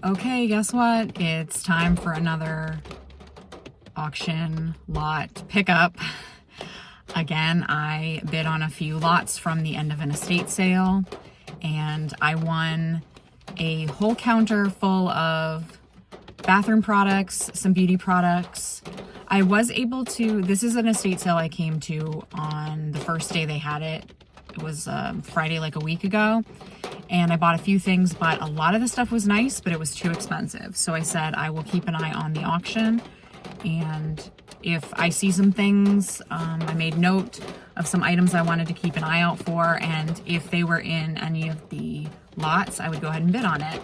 Okay, guess what? It's time for another auction lot pickup. Again, I bid on a few lots from the end of an estate sale, and I won a whole counter full of bathroom products, some beauty products. I was able to, this is an estate sale I came to on the first day they had it. It was Friday, like a week ago. And I bought a few things, but a lot of the stuff was nice, but it was too expensive. So I said I will keep an eye on the auction. And if I see some things, I made note of some items I wanted to keep an eye out for. And if they were in any of the lots, I would go ahead and bid on it.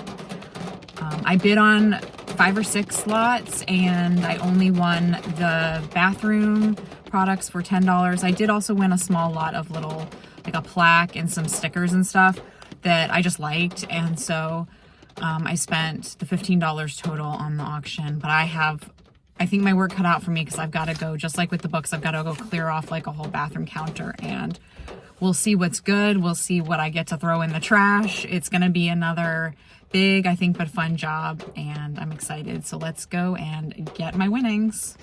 I bid on 5 or 6 lots, and I only won the bathroom products for $10. I did also win a small lot of little, like a plaque and some stickers and stuff that I just liked, and so I spent the $15 total on the auction. But I think my work cut out for me, because I've got to go, just like with the books, I've got to go clear off like a whole bathroom counter, and we'll see what's good. We'll see what I get to throw in the trash. It's going to be another big, I think, but fun job, and I'm excited. So let's go and get my winnings.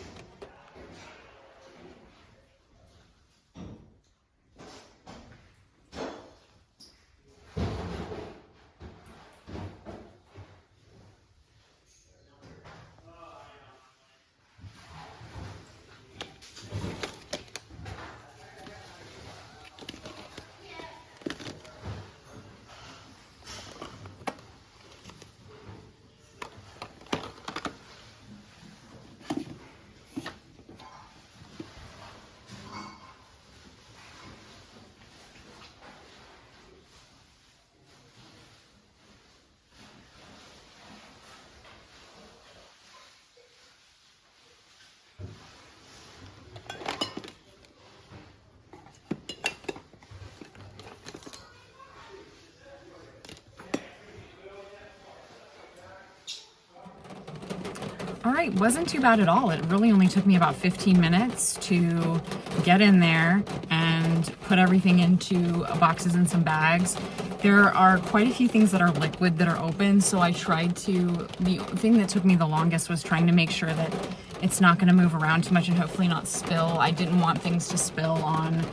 All right, wasn't too bad at all. It really only took me about 15 minutes to get in there and put everything into boxes and some bags. There are quite a few things that are liquid that are open, so I tried to, the thing that took me the longest was trying to make sure that it's not gonna move around too much and hopefully not spill. I didn't want things to spill on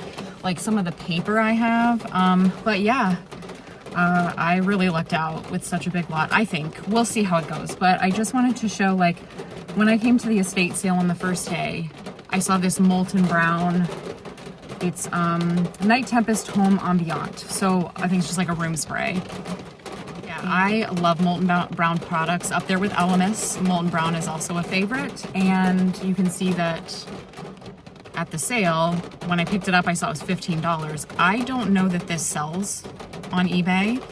like some of the paper I have, but yeah. I really lucked out with such a big lot, I think. We'll see how it goes, but I just wanted to show, like, when I came to the estate sale on the first day, I saw this molten brown. It's Night Tempest Home Ambient, so I think it's just like a room spray. Yeah, I love molten brown products, up there with Elemis. Molten brown is also a favorite, and you can see that at the sale, when I picked it up, I saw it was $15. I don't know that this sells on eBay.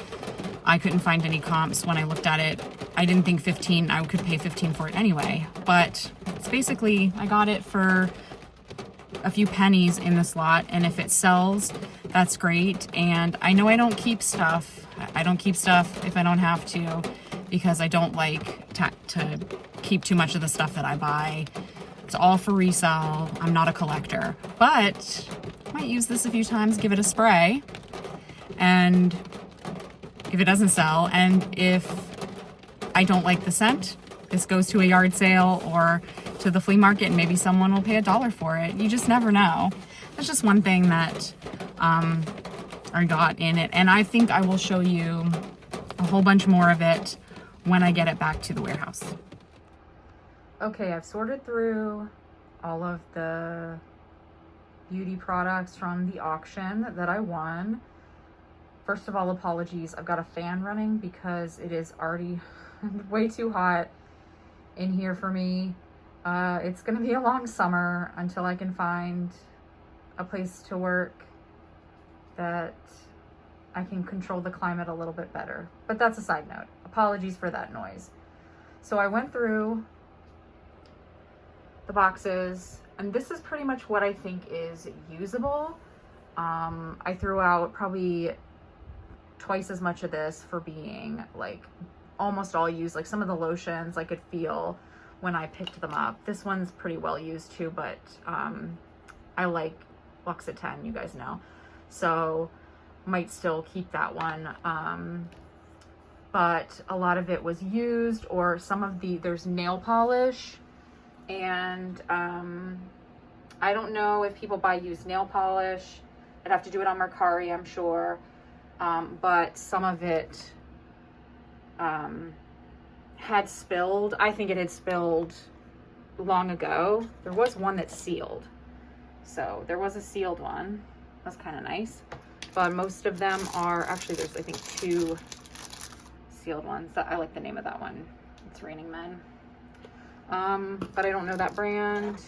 I couldn't find any comps when I looked at it. I didn't think I could pay 15 for it anyway, but it's basically, I got it for a few pennies in this lot, and if it sells, that's great. And I know I don't keep stuff. I don't keep stuff if I don't have to, because I don't like to keep too much of the stuff that I buy. It's all for resale. I'm not a collector, but I might use this a few times, give it a spray. And if it doesn't sell, and if I don't like the scent, this goes to a yard sale or to the flea market, and maybe someone will pay $1 for it. You just never know. That's just one thing that I got in it, and I think I will show you a whole bunch more of it when I get it back to the warehouse. Okay, I've sorted through all of the beauty products from the auction that I won. First of all, apologies. I've got a fan running because it is already way too hot in here for me. It's gonna be a long summer until I can find a place to work that I can control the climate a little bit better. But that's a side note. Apologies for that noise. So I went through the boxes, and this is pretty much what I think is usable. I threw out probably twice as much of this for being like almost all used. Like some of the lotions I could feel when I picked them up. This one's pretty well used too, but I like Lux at 10, you guys know. So might still keep that one. but a lot of it was used, or some of there's nail polish, and I don't know if people buy used nail polish. I'd have to do it on Mercari, I'm sure. But some of it had spilled. I think it had spilled long ago. There was one that's sealed. So there was a sealed one. That's kind of nice. But most of them are, actually there's I think 2 sealed ones. I like the name of that one. It's Raining Men. But I don't know that brand.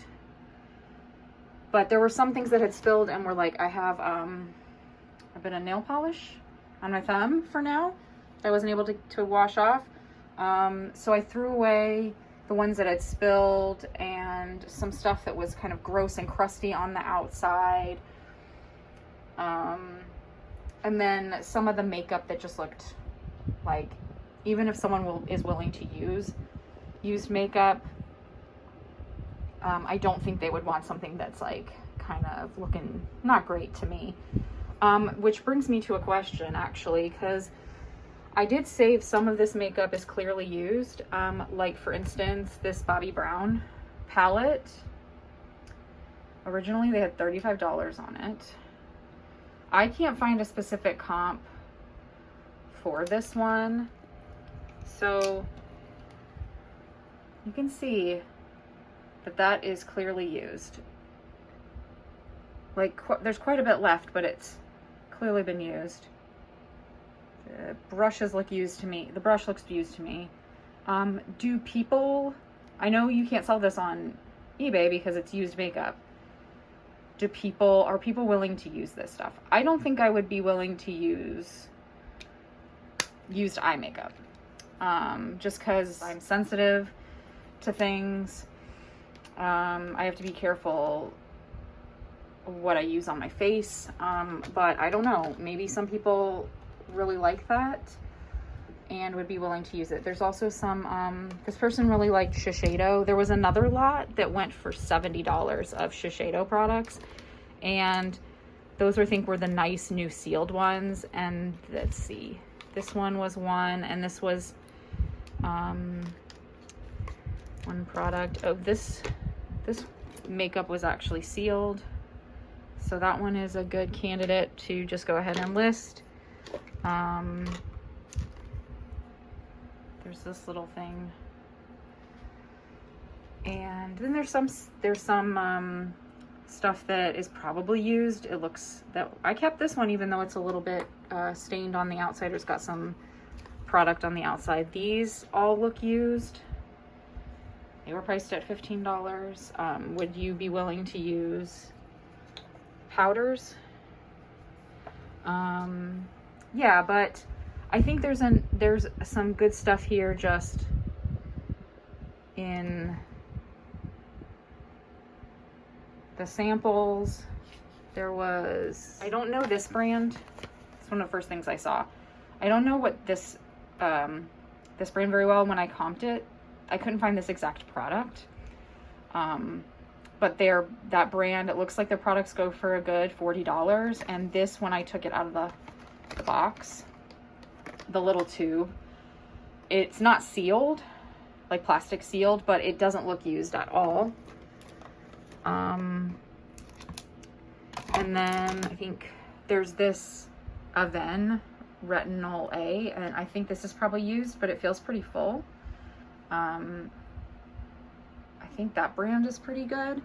But there were some things that had spilled and were like, I have a bit of nail polish on my thumb for now that I wasn't able to wash off. So I threw away the ones that had spilled and some stuff that was kind of gross and crusty on the outside. And then some of the makeup that just looked like, even if someone is willing to use used makeup, I don't think they would want something that's like kind of looking not great to me. Which brings me to a question, actually, because I did save some of this makeup is clearly used. Like for instance, this Bobbi Brown palette. Originally they had $35 on it. I can't find a specific comp for this one. So you can see that is clearly used. Like there's quite a bit left, but it's clearly been used. The brushes look used to me. The brush looks used to me. Do people, I know you can't sell this on eBay because it's used makeup. Are people willing to use this stuff? I don't think I would be willing to use used eye makeup. Just because I'm sensitive to things. I have to be careful what I use on my face. But I don't know, maybe some people really like that and would be willing to use it. There's also some, this person really liked Shiseido. There was another lot that went for $70 of Shiseido products, and those I think were the nice new sealed ones. And let's see, this one was one, and this was one product. Oh, this makeup was actually sealed, so that one is a good candidate to just go ahead and list. There's this little thing, and then there's some stuff that is probably used. It looks that I kept this one even though it's a little bit stained on the outside. It's got some product on the outside. These all look used. They were priced at $15. Would you be willing to use powders? Yeah, but I think there's some good stuff here just in the samples. There was, I don't know this brand. It's one of the first things I saw. I don't know what this brand very well. When I comped it, I couldn't find this exact product. But that brand, it looks like their products go for a good $40. And this, when I took it out of the box, the little tube, it's not sealed, like plastic sealed, but it doesn't look used at all. And then I think there's this Aven Retinol A, and I think this is probably used, but it feels pretty full. I think that brand is pretty good.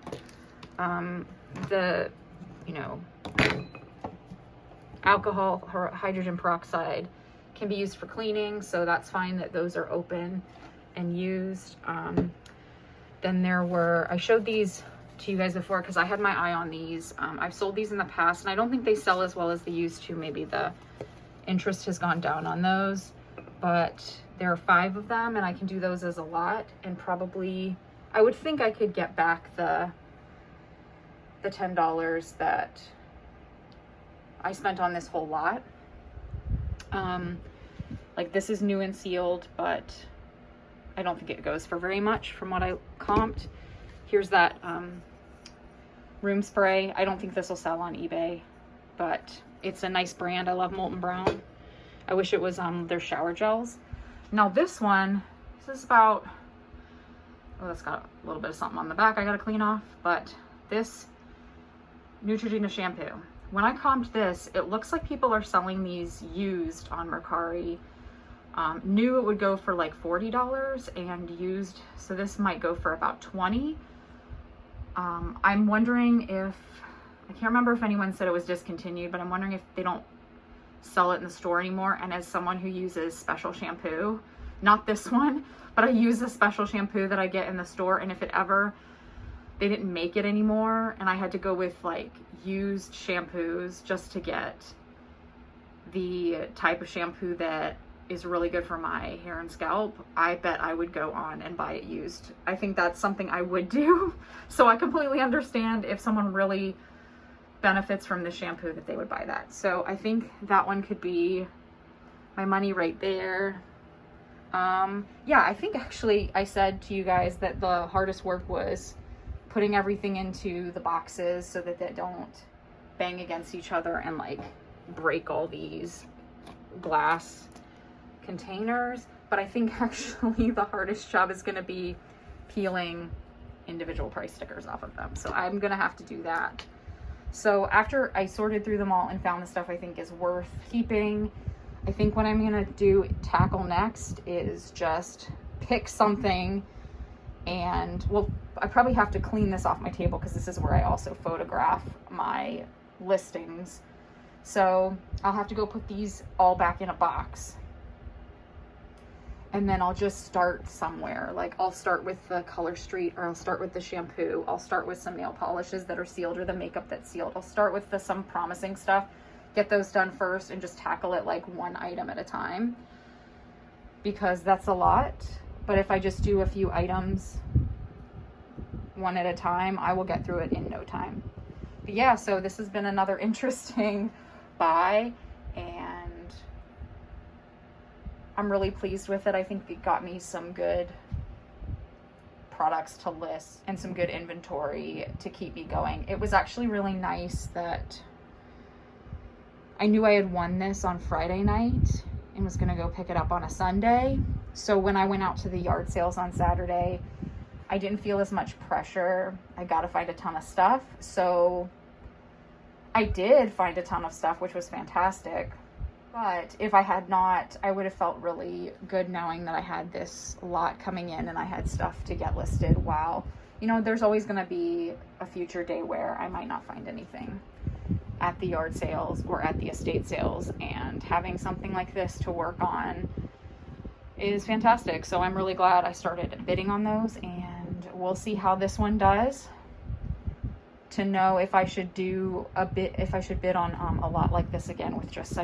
The, alcohol or hydrogen peroxide can be used for cleaning, so that's fine that those are open and used. Then there were, I showed these to you guys before because I had my eye on these. I've sold these in the past, and I don't think they sell as well as they used to. Maybe the interest has gone down on those, but there are 5 of them, and I can do those as a lot, and probably I would think I could get back the $10 that I spent on this whole lot. Like this is new and sealed, but I don't think it goes for very much from what I comped. Here's that room spray. I don't think this will sell on eBay, but it's a nice brand. I love Molten Brown. I wish it was their shower gels. Now this one, this is about, oh, that's got a little bit of something on the back I gotta clean off, but this Neutrogena shampoo. When I comped this, it looks like people are selling these used on Mercari. New it would go for like $40 and used, so this might go for about $20. I'm wondering if, I can't remember if anyone said it was discontinued, but I'm wondering if they don't sell it in the store anymore. And as someone who uses special shampoo, not this one, but I use a special shampoo that I get in the store, and if it ever, they didn't make it anymore and I had to go with like used shampoos just to get the type of shampoo that is really good for my hair and scalp, I bet I would go on and buy it used. I think that's something I would do. So I completely understand if someone really benefits from the shampoo that they would buy that. So I think that one could be my money right there. Yeah, I think actually I said to you guys that the hardest work was putting everything into the boxes so that they don't bang against each other and like break all these glass containers. But I think actually the hardest job is going to be peeling individual price stickers off of them. So I'm going to have to do that. So after I sorted through them all and found the stuff I think is worth keeping, I think what I'm going to tackle next is just pick something. And well, I probably have to clean this off my table because this is where I also photograph my listings. So I'll have to go put these all back in a box. And then I'll just start somewhere. Like I'll start with the Color Street, or I'll start with the shampoo. I'll start with some nail polishes that are sealed or the makeup that's sealed. I'll start with some promising stuff, get those done first, and just tackle it like one item at a time, because that's a lot. But if I just do a few items one at a time, I will get through it in no time. But yeah, so this has been another interesting buy, and I'm really pleased with it. I think it got me some good products to list and some good inventory to keep me going. It was actually really nice that I knew I had won this on Friday night and was gonna go pick it up on a Sunday. So when I went out to the yard sales on Saturday, I didn't feel as much pressure. I got to find a ton of stuff. So I did find a ton of stuff, which was fantastic. But if I had not, I would have felt really good knowing that I had this lot coming in and I had stuff to get listed. While, you know, there's always going to be a future day where I might not find anything at the yard sales or at the estate sales, and having something like this to work on is fantastic. So I'm really glad I started bidding on those, and we'll see how this one does to know if I should do if I should bid on a lot like this again with just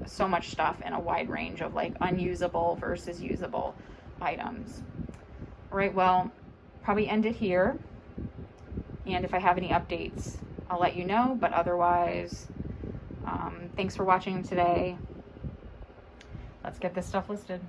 so much stuff and a wide range of like unusable versus usable items. All right, well, probably end it here, and if I have any updates I'll let you know, but otherwise thanks for watching today. Let's get this stuff listed.